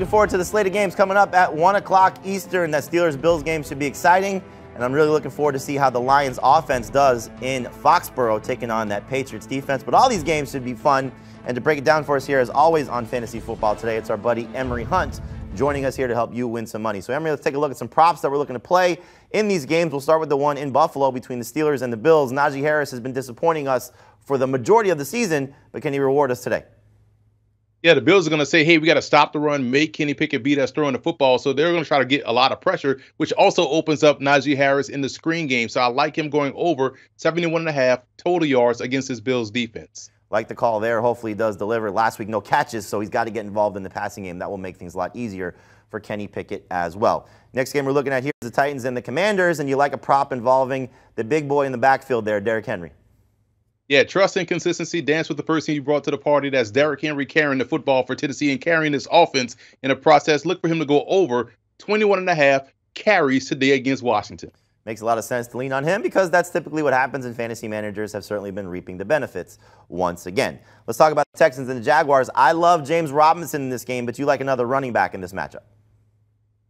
Looking forward to the slate of games coming up at 1 o'clock Eastern. That Steelers-Bills game should be exciting, and I'm really looking forward to see how the Lions offense does in Foxborough taking on that Patriots defense. But all these games should be fun, and to break it down for us here, as always on Fantasy Football Today, it's our buddy Emory Hunt joining us here to help you win some money. So Emory, let's take a look at some props that we're looking to play in these games. We'll start with the one in Buffalo between the Steelers and the Bills. Najee Harris has been disappointing us for the majority of the season, but can he reward us today? Yeah, the Bills are going to say, hey, we got to stop the run, make Kenny Pickett beat us throwing the football. So they're going to try to get a lot of pressure, which also opens up Najee Harris in the screen game. So I like him going over 71.5 total yards against his Bills defense. Like the call there. Hopefully he does deliver. Last week, no catches, so he's got to get involved in the passing game. That will make things a lot easier for Kenny Pickett as well. Next game we're looking at here is the Titans and the Commanders, and you like a prop involving the big boy in the backfield there, Derrick Henry. Yeah, trust and consistency. Dance with the person you brought to the party. That's Derrick Henry carrying the football for Tennessee and carrying this offense in the process. Look for him to go over 21.5 carries today against Washington. Makes a lot of sense to lean on him because that's typically what happens, and fantasy managers have certainly been reaping the benefits once again. Let's talk about the Texans and the Jaguars. I love James Robinson in this game, but you like another running back in this matchup.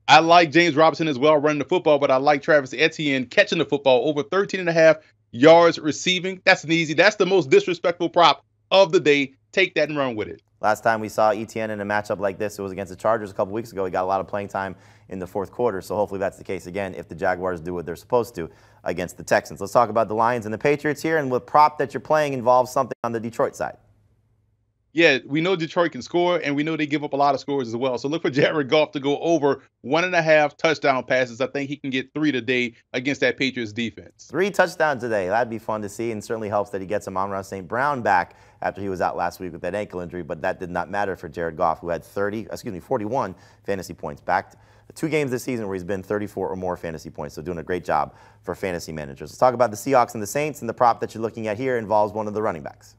I like James Robinson as well running the football, but I like Travis Etienne catching the football over 13.5 yards receiving. That's the most disrespectful prop of the day. Take that and run with it. Last time we saw Etienne in a matchup like this, it was against the Chargers a couple weeks ago. He got a lot of playing time in the fourth quarter, so hopefully that's the case again if the Jaguars do what they're supposed to against the Texans. Let's talk about the Lions and the Patriots here, and what prop that you're playing involves something on the Detroit side. Yeah, we know Detroit can score, and we know they give up a lot of scores as well. So look for Jared Goff to go over 1.5 touchdown passes. I think he can get 3 today against that Patriots defense. 3 touchdowns today. That'd be fun to see, and certainly helps that he gets Amon-Ra St. Brown back after he was out last week with that ankle injury, but that did not matter for Jared Goff, who had 41 fantasy points. Back 2 games this season where he's been 34 or more fantasy points, so doing a great job for fantasy managers. Let's talk about the Seahawks and the Saints, and the prop that you're looking at here involves one of the running backs.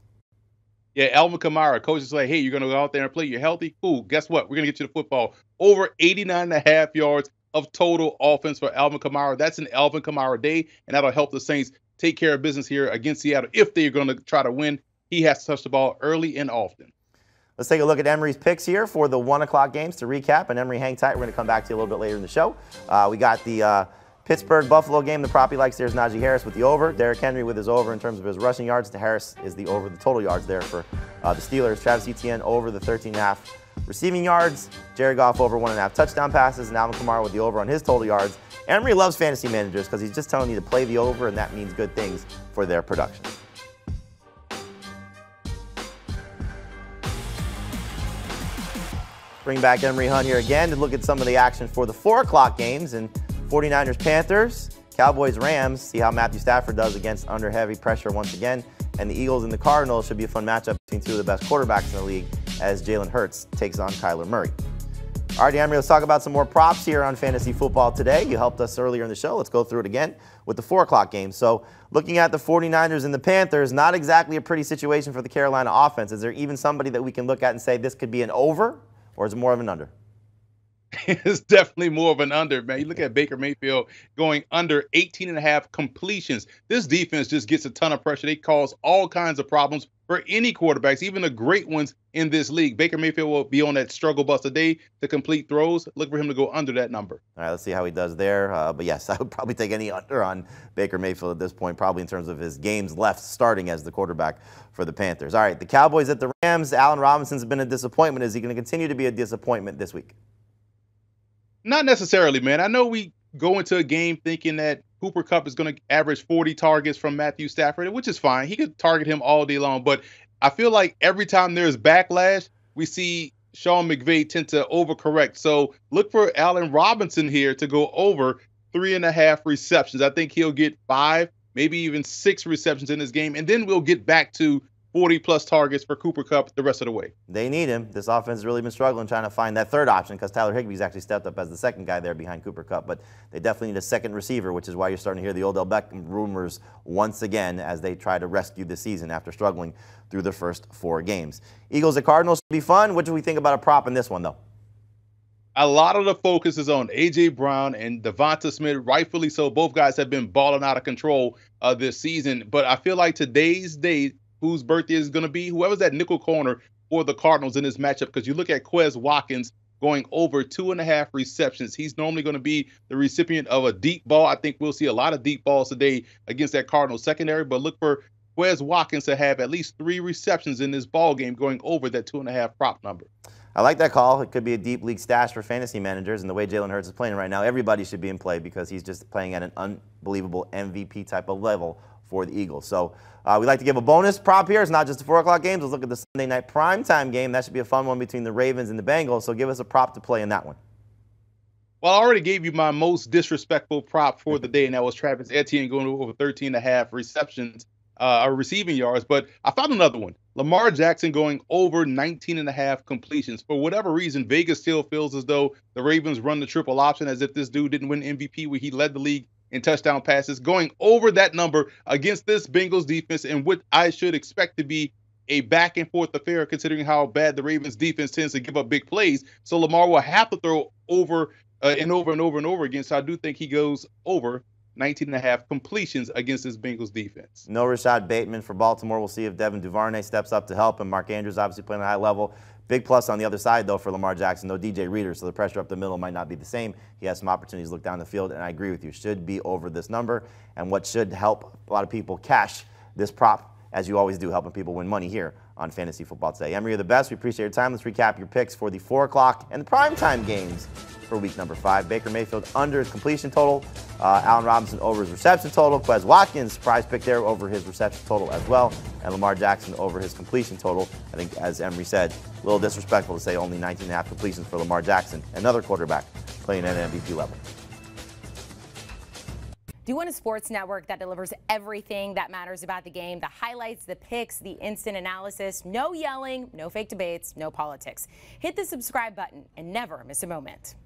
Yeah, Alvin Kamara. Coach is like, hey, you're going to go out there and play. You're healthy? Cool. Guess what? We're going to get you the football. Over 89.5 yards of total offense for Alvin Kamara. That's an Alvin Kamara day, and that'll help the Saints take care of business here against Seattle. If they're going to try to win, he has to touch the ball early and often. Let's take a look at Emory's picks here for the 1 o'clock games to recap. And Emory, hang tight. We're going to come back to you a little bit later in the show. We got the Pittsburgh-Buffalo game. The prop he likes there is Najee Harris with the over. Derrick Henry with his over in terms of his rushing yards. The Harris is the over, the total yards there for the Steelers. Travis Etienne over the 13.5 receiving yards. Jared Goff over 1.5 touchdown passes. And Alvin Kamara with the over on his total yards. Emory loves fantasy managers because he's just telling you to play the over, and that means good things for their production. Bring back Emory Hunt here again to look at some of the action for the 4 o'clock games. And 49ers, Panthers, Cowboys, Rams. See how Matthew Stafford does against under heavy pressure once again. And the Eagles and the Cardinals should be a fun matchup between 2 of the best quarterbacks in the league as Jalen Hurts takes on Kyler Murray. All right, Emory, let's talk about some more props here on Fantasy Football Today. You helped us earlier in the show. Let's go through it again with the 4 o'clock game. So looking at the 49ers and the Panthers, not exactly a pretty situation for the Carolina offense. Is there even somebody that we can look at and say this could be an over, or is it more of an under? It's definitely more of an under, man. You look at Baker Mayfield going under 18.5 completions. This defense just gets a ton of pressure. They cause all kinds of problems for any quarterbacks, even the great ones in this league. Baker Mayfield will be on that struggle bus today to complete throws. Look for him to go under that number. All right, let's see how he does there. But yes, I would probably take any under on Baker Mayfield at this point, probably in terms of his games left starting as the quarterback for the Panthers. All right, the Cowboys at the Rams. Allen Robinson's been a disappointment. Is he going to continue to be a disappointment this week? Not necessarily, man. I know we go into a game thinking that Cooper Kupp is going to average 40 targets from Matthew Stafford, which is fine. He could target him all day long. But I feel like every time there's backlash, we see Sean McVay tend to overcorrect. So look for Allen Robinson here to go over 3.5 receptions. I think he'll get 5, maybe even 6 receptions in this game. And then we'll get back to 40-plus targets for Cooper Kupp the rest of the way. They need him. This offense has really been struggling trying to find that third option because Tyler Higbee's actually stepped up as the second guy there behind Cooper Kupp. But they definitely need a second receiver, which is why you're starting to hear the Odell Beckham rumors once again as they try to rescue the season after struggling through the first 4 games. Eagles at Cardinals should be fun. What do we think about a prop in this one, though? A lot of the focus is on A.J. Brown and Devonta Smith, rightfully so. Both guys have been balling out of control this season. But I feel like today's day, whose birthday is going to be, whoever's that nickel corner for the Cardinals in this matchup, because you look at Quez Watkins going over 2.5 receptions. He's normally going to be the recipient of a deep ball. I think we'll see a lot of deep balls today against that Cardinals secondary, but look for Quez Watkins to have at least 3 receptions in this ball game going over that 2.5 prop number. I like that call. It could be a deep league stash for fantasy managers, and the way Jalen Hurts is playing right now, everybody should be in play because he's just playing at an unbelievable MVP type of level for the Eagles. So we like to give a bonus prop here. It's not just the 4 o'clock games. Let's look at the Sunday night primetime game. That should be a fun one between the Ravens and the Bengals. So give us a prop to play in that one. Well, I already gave you my most disrespectful prop for the day, and that was Travis Etienne going over 13.5 receptions. Receiving yards, but I found another one. Lamar Jackson going over 19.5 completions. For whatever reason, Vegas still feels as though the Ravens run the triple option, as if this dude didn't win MVP where he led the league in touchdown passes. Going over that number against this Bengals defense and what I should expect to be a back and forth affair, considering how bad the Ravens defense tends to give up big plays. So Lamar will have to throw over and over and over and over again. So I do think he goes over 19.5 completions against this Bengals defense. No Rashad Bateman for Baltimore. We'll see if Devin Duvernay steps up to help him. Mark Andrews obviously playing at a high level. Big plus on the other side, though, for Lamar Jackson. No DJ Reader, so the pressure up the middle might not be the same. He has some opportunities to look down the field, and I agree with you. Should be over this number, and what should help a lot of people cash this prop, as you always do, helping people win money here on Fantasy Football Today. Emory, you're the best. We appreciate your time. Let's recap your picks for the 4 o'clock and the primetime games for week number 5. Baker Mayfield under his completion total. Allen Robinson over his reception total. Quez Watkins, surprise pick there, over his reception total as well. And Lamar Jackson over his completion total. I think, as Emory said, a little disrespectful to say only 19.5 completions for Lamar Jackson, another quarterback playing at an MVP level. Do you want a sports network that delivers everything that matters about the game? The highlights, the picks, the instant analysis, no yelling, no fake debates, no politics. Hit the subscribe button and never miss a moment.